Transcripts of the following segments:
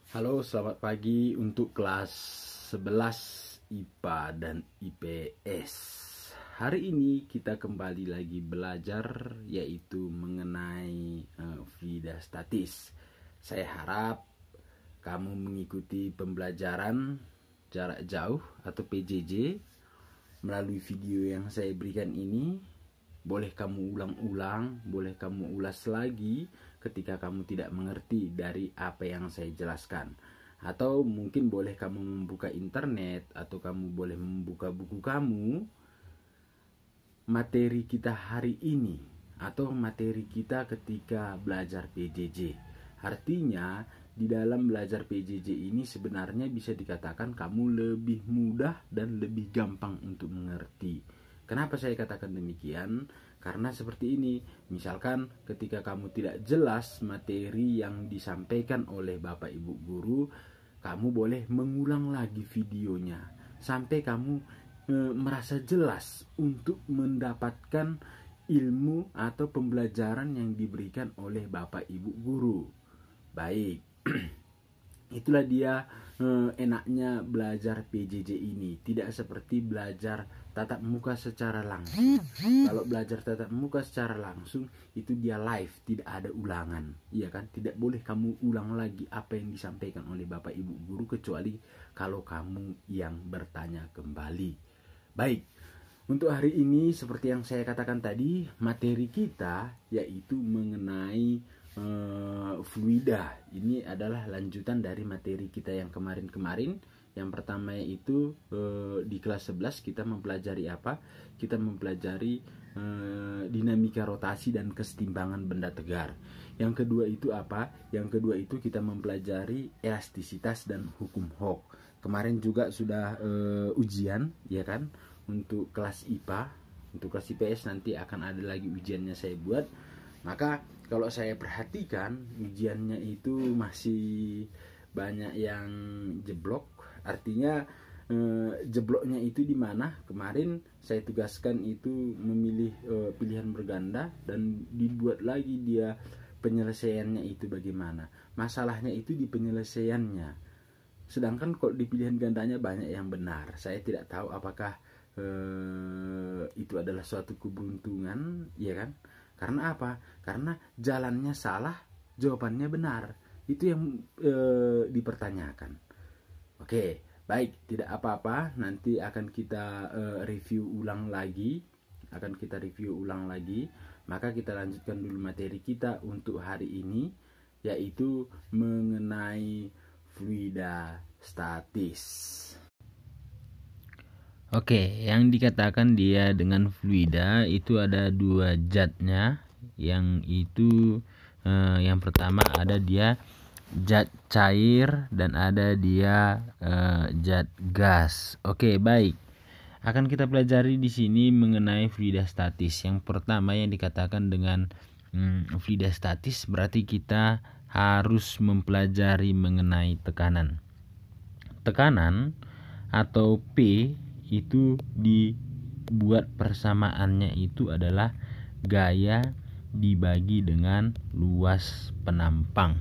Halo, selamat pagi untuk kelas 11 IPA dan IPS. Hari ini kita kembali lagi belajar yaitu mengenai fluida statis. Saya harap kamu mengikuti pembelajaran jarak jauh atau PJJ melalui video yang saya berikan ini. Boleh kamu ulang-ulang, boleh kamu ulas lagi ketika kamu tidak mengerti dari apa yang saya jelaskan. Atau mungkin boleh kamu membuka internet atau kamu boleh membuka buku kamu. Materi kita hari ini atau materi kita ketika belajar PJJ. Artinya di dalam belajar PJJ ini sebenarnya bisa dikatakan kamu lebih mudah dan lebih gampang untuk mengerti. Kenapa saya katakan demikian? Karena seperti ini, misalkan ketika kamu tidak jelas materi yang disampaikan oleh Bapak Ibu Guru, kamu boleh mengulang lagi videonya sampai kamu merasa jelas untuk mendapatkan ilmu atau pembelajaran yang diberikan oleh Bapak Ibu Guru. Baik. Itulah dia enaknya belajar PJJ ini. Tidak seperti belajar tatap muka secara langsung. Kalau belajar tatap muka secara langsung itu dia live, tidak ada ulangan. Iya kan? Tidak boleh kamu ulang lagi apa yang disampaikan oleh Bapak Ibu Guru kecuali kalau kamu yang bertanya kembali. Baik. Untuk hari ini seperti yang saya katakan tadi, materi kita yaitu mengenai fluida. Ini adalah lanjutan dari materi kita yang kemarin-kemarin. Yang pertama yaitu di kelas 11 kita mempelajari apa? Kita mempelajari dinamika rotasi dan kesetimbangan benda tegar. Yang kedua itu apa? Yang kedua itu kita mempelajari elastisitas dan hukum Hooke. Kemarin juga sudah ujian, ya kan? Untuk kelas IPA, untuk kelas IPS nanti akan ada lagi ujiannya saya buat. Maka kalau saya perhatikan ujiannya itu masih banyak yang jeblok. Artinya jebloknya itu di mana? Kemarin saya tugaskan itu memilih pilihan berganda dan dibuat lagi dia penyelesaiannya itu bagaimana. Masalahnya itu di penyelesaiannya. Sedangkan kalau di pilihan gandanya banyak yang benar. Saya tidak tahu apakah itu adalah suatu keberuntungan, ya kan? Karena apa? Karena jalannya salah, jawabannya benar. Itu yang dipertanyakan. Oke, baik, tidak apa-apa. Nanti akan kita review ulang lagi. Maka kita lanjutkan dulu materi kita untuk hari ini, yaitu mengenai fluida statis. Oke, yang dikatakan dia dengan fluida itu ada dua zatnya, yang itu yang pertama ada dia zat cair dan ada dia zat gas. Oke, baik. Akan kita pelajari di sini mengenai fluida statis. Yang pertama yang dikatakan dengan fluida statis berarti kita harus mempelajari mengenai tekanan. Tekanan atau P itu dibuat persamaannya itu adalah gaya dibagi dengan luas penampang.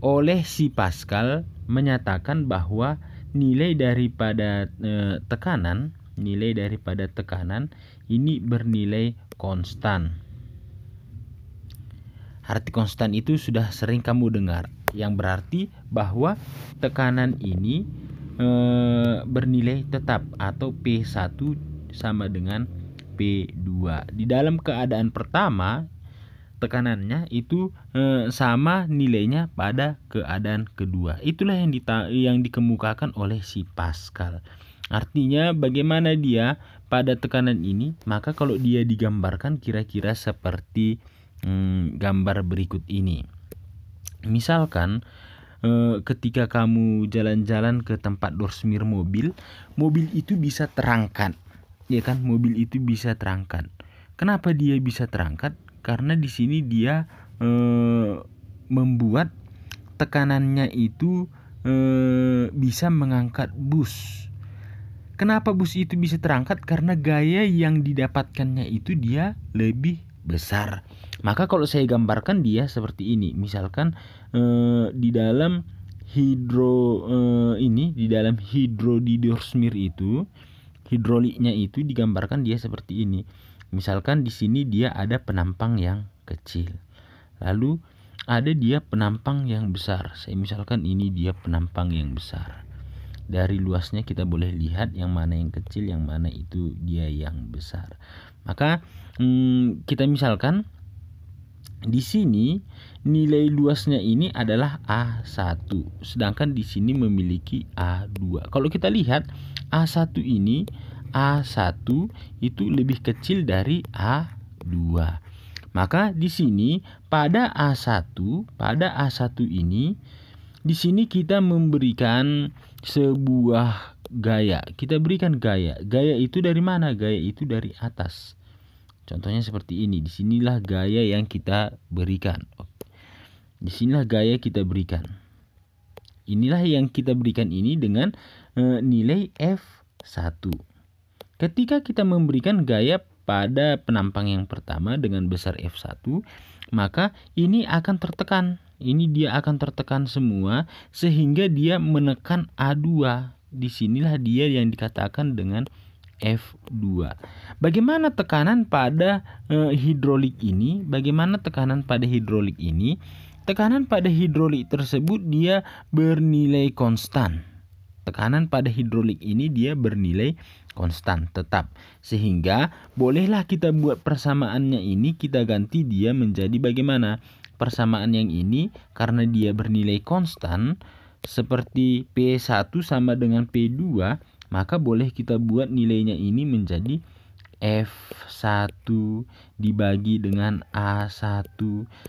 Oleh si Pascal menyatakan bahwa nilai daripada tekanan ini bernilai konstan. Arti konstan itu sudah sering kamu dengar, yang berarti bahwa tekanan ini bernilai tetap atau P1 sama dengan P2. Di dalam keadaan pertama tekanannya itu sama nilainya pada keadaan kedua. Itulah yang dikemukakan oleh si Pascal. Artinya bagaimana dia pada tekanan ini, maka kalau dia digambarkan kira-kira seperti gambar berikut ini. Misalkan ketika kamu jalan-jalan ke tempat dorsmir mobil itu bisa terangkat, ya kan? Mobil itu bisa terangkat. Kenapa dia bisa terangkat? Karena di sini dia membuat tekanannya itu bisa mengangkat bus. Kenapa bus itu bisa terangkat? Karena gaya yang didapatkannya itu dia lebih besar. Maka kalau saya gambarkan dia seperti ini, misalkan di dalam di dalam hidrodidorsmir itu, hidroliknya itu digambarkan dia seperti ini. Misalkan di sini dia ada penampang yang kecil, lalu ada dia penampang yang besar. Saya misalkan ini dia penampang yang besar. Dari luasnya kita boleh lihat yang mana yang kecil, yang mana itu dia yang besar. Maka kita misalkan di sini nilai luasnya ini adalah A1, sedangkan di sini memiliki A2. Kalau kita lihat A1 ini, A1 itu lebih kecil dari A2. Maka di sini pada A1 ini, di sini kita memberikan sebuah gaya. Kita berikan gaya. Gaya itu dari mana? Gaya itu dari atas. Contohnya seperti ini. Disinilah gaya yang kita berikan. Disinilah gaya kita berikan. Inilah yang kita berikan ini dengan nilai F1. Ketika kita memberikan gaya pada penampang yang pertama dengan besar F1, maka ini akan tertekan. Ini dia akan tertekan semua sehingga dia menekan A2. Disinilah dia yang dikatakan dengan F2. Bagaimana tekanan pada hidrolik ini? Bagaimana tekanan pada hidrolik ini? Tekanan pada hidrolik tersebut dia bernilai konstan. Tekanan pada hidrolik ini dia bernilai konstan tetap. Sehingga bolehlah kita buat persamaannya ini, kita ganti dia menjadi bagaimana? Persamaan yang ini karena dia bernilai konstan seperti P1 sama dengan P2, maka boleh kita buat nilainya ini menjadi F1 dibagi dengan A1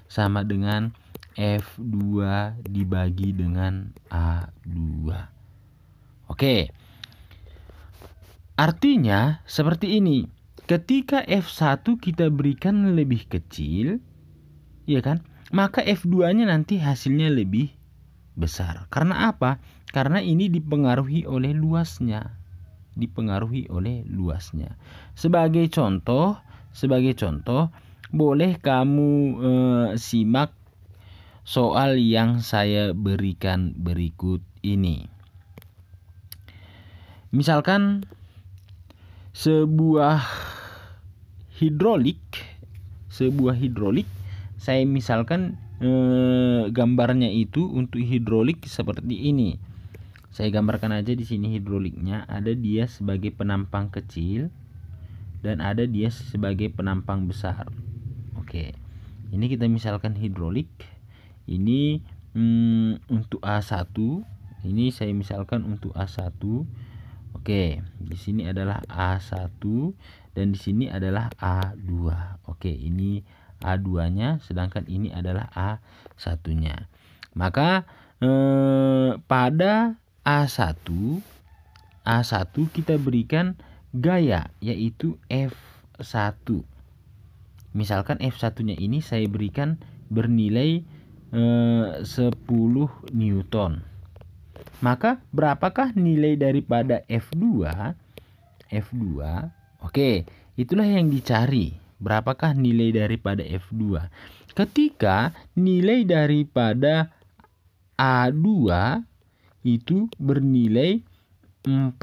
sama dengan F2 dibagi dengan A2. Oke. Artinya seperti ini. Ketika F1 kita berikan lebih kecil, ya kan? Maka F2-nya nanti hasilnya lebih besar. Karena apa? Karena ini dipengaruhi oleh luasnya. Sebagai contoh, boleh kamu simak soal yang saya berikan berikut ini. Misalkan sebuah hidrolik, saya misalkan gambarnya itu untuk hidrolik seperti ini. Saya gambarkan aja di sini hidroliknya, ada dia sebagai penampang kecil dan ada dia sebagai penampang besar. Oke. Ini kita misalkan hidrolik. Ini untuk A1. Ini saya misalkan untuk A1. Oke, di sini adalah A1 dan di sini adalah A2. Oke, ini A2-nya, sedangkan ini adalah A1-nya. Maka pada A1 kita berikan gaya yaitu F1. Misalkan F1-nya ini saya berikan bernilai 10 Newton. Maka berapakah nilai daripada F2? Oke, itulah yang dicari. Berapakah nilai daripada F2? Ketika nilai daripada A2 itu bernilai 4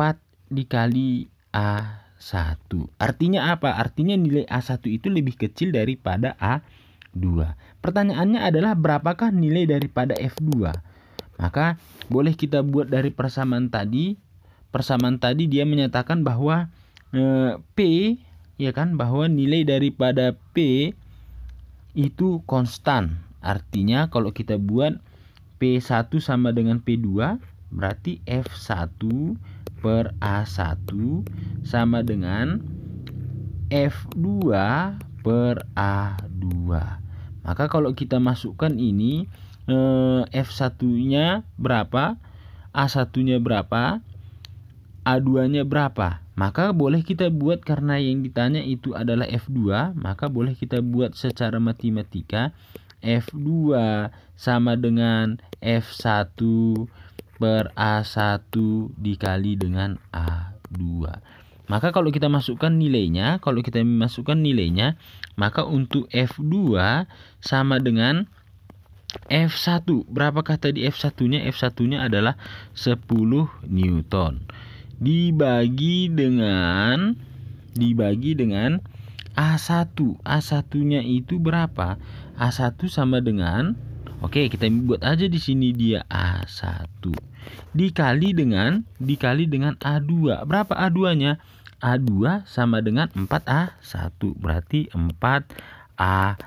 dikali A1. Artinya apa? Artinya nilai A1 itu lebih kecil daripada A2. Pertanyaannya adalah berapakah nilai daripada F2? Maka boleh kita buat dari persamaan tadi. Persamaan tadi dia menyatakan bahwa P, ya kan, bahwa nilai daripada P itu konstan. Artinya kalau kita buat P1 sama dengan P2, berarti F1 per A1 sama dengan F2 per A2. Maka kalau kita masukkan ini, F1-nya berapa, A1-nya berapa, A2-nya berapa. Maka boleh kita buat, karena yang ditanya itu adalah F2, maka boleh kita buat secara matematika F2 sama dengan F1 per A1 dikali dengan A2. Maka kalau kita masukkan nilainya, maka untuk F2 sama dengan F1. Berapakah tadi F1-nya? F1-nya adalah 10 Newton. Dibagi dengan A1. A1-nya itu berapa? A1 sama dengan, oke, kita buat aja di sini dia A1 dikali dengan A2. Berapa A2-nya? A2 sama dengan 4A1. Berarti 4A1.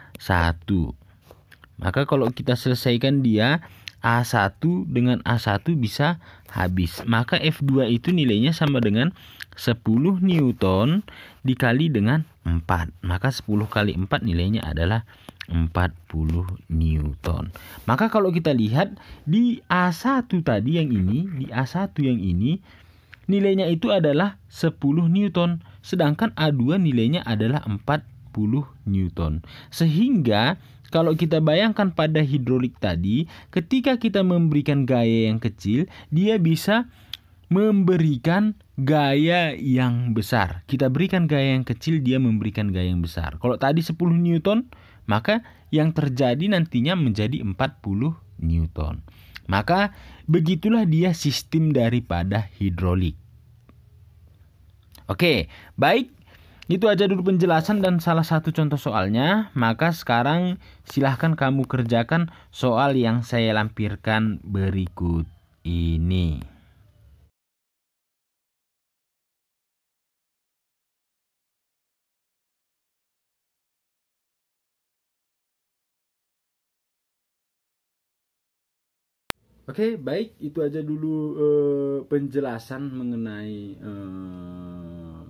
Maka kalau kita selesaikan dia, A1 dengan A1 bisa habis. Maka F2 itu nilainya sama dengan 10 Newton dikali dengan 4. Maka 10 kali 4 nilainya adalah 40 Newton. Maka kalau kita lihat di A1 tadi yang ini, nilainya itu adalah 10 Newton. Sedangkan A2 nilainya adalah 40 Newton. Sehingga kalau kita bayangkan pada hidrolik tadi, ketika kita memberikan gaya yang kecil, dia bisa memberikan gaya yang besar. Kita berikan gaya yang kecil, dia memberikan gaya yang besar. Kalau tadi 10 Newton, maka yang terjadi nantinya menjadi 40 Newton. Maka begitulah dia sistem daripada hidrolik. Oke, baik. Itu aja dulu penjelasan dan salah satu contoh soalnya. Maka sekarang silahkan kamu kerjakan soal yang saya lampirkan berikut ini. Oke, baik, itu aja dulu penjelasan mengenai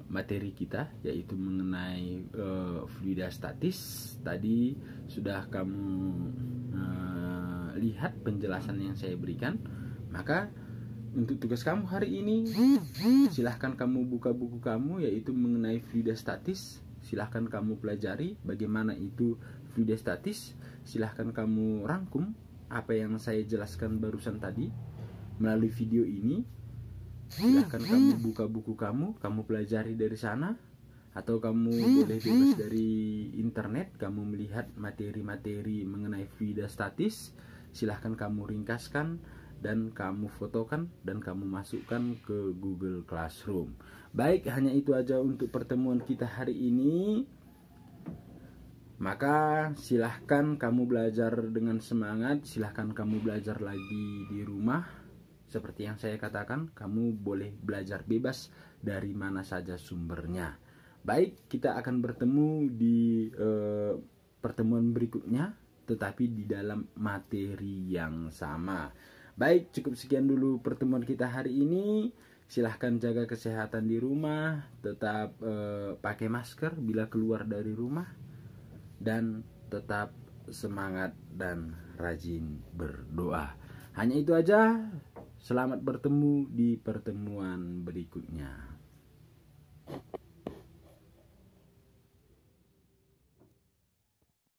materi kita, yaitu mengenai fluida statis. Tadi sudah kamu lihat penjelasan yang saya berikan. Maka untuk tugas kamu hari ini, silahkan kamu buka buku kamu, yaitu mengenai fluida statis. Silahkan kamu pelajari bagaimana itu fluida statis. Silahkan kamu rangkum apa yang saya jelaskan barusan tadi melalui video ini. Silahkan kamu buka buku kamu pelajari dari sana, atau kamu boleh bebas dari internet, kamu melihat materi-materi mengenai fluida statis. Silahkan kamu ringkaskan dan kamu fotokan dan kamu masukkan ke Google Classroom. Baik, hanya itu aja untuk pertemuan kita hari ini. Maka silahkan kamu belajar dengan semangat, silahkan kamu belajar lagi di rumah. Seperti yang saya katakan, kamu boleh belajar bebas dari mana saja sumbernya. Baik, kita akan bertemu di pertemuan berikutnya, tetapi di dalam materi yang sama. Baik, cukup sekian dulu pertemuan kita hari ini. Silahkan jaga kesehatan di rumah, tetap pakai masker bila keluar dari rumah, dan tetap semangat dan rajin berdoa. Hanya itu aja. Selamat bertemu di pertemuan berikutnya.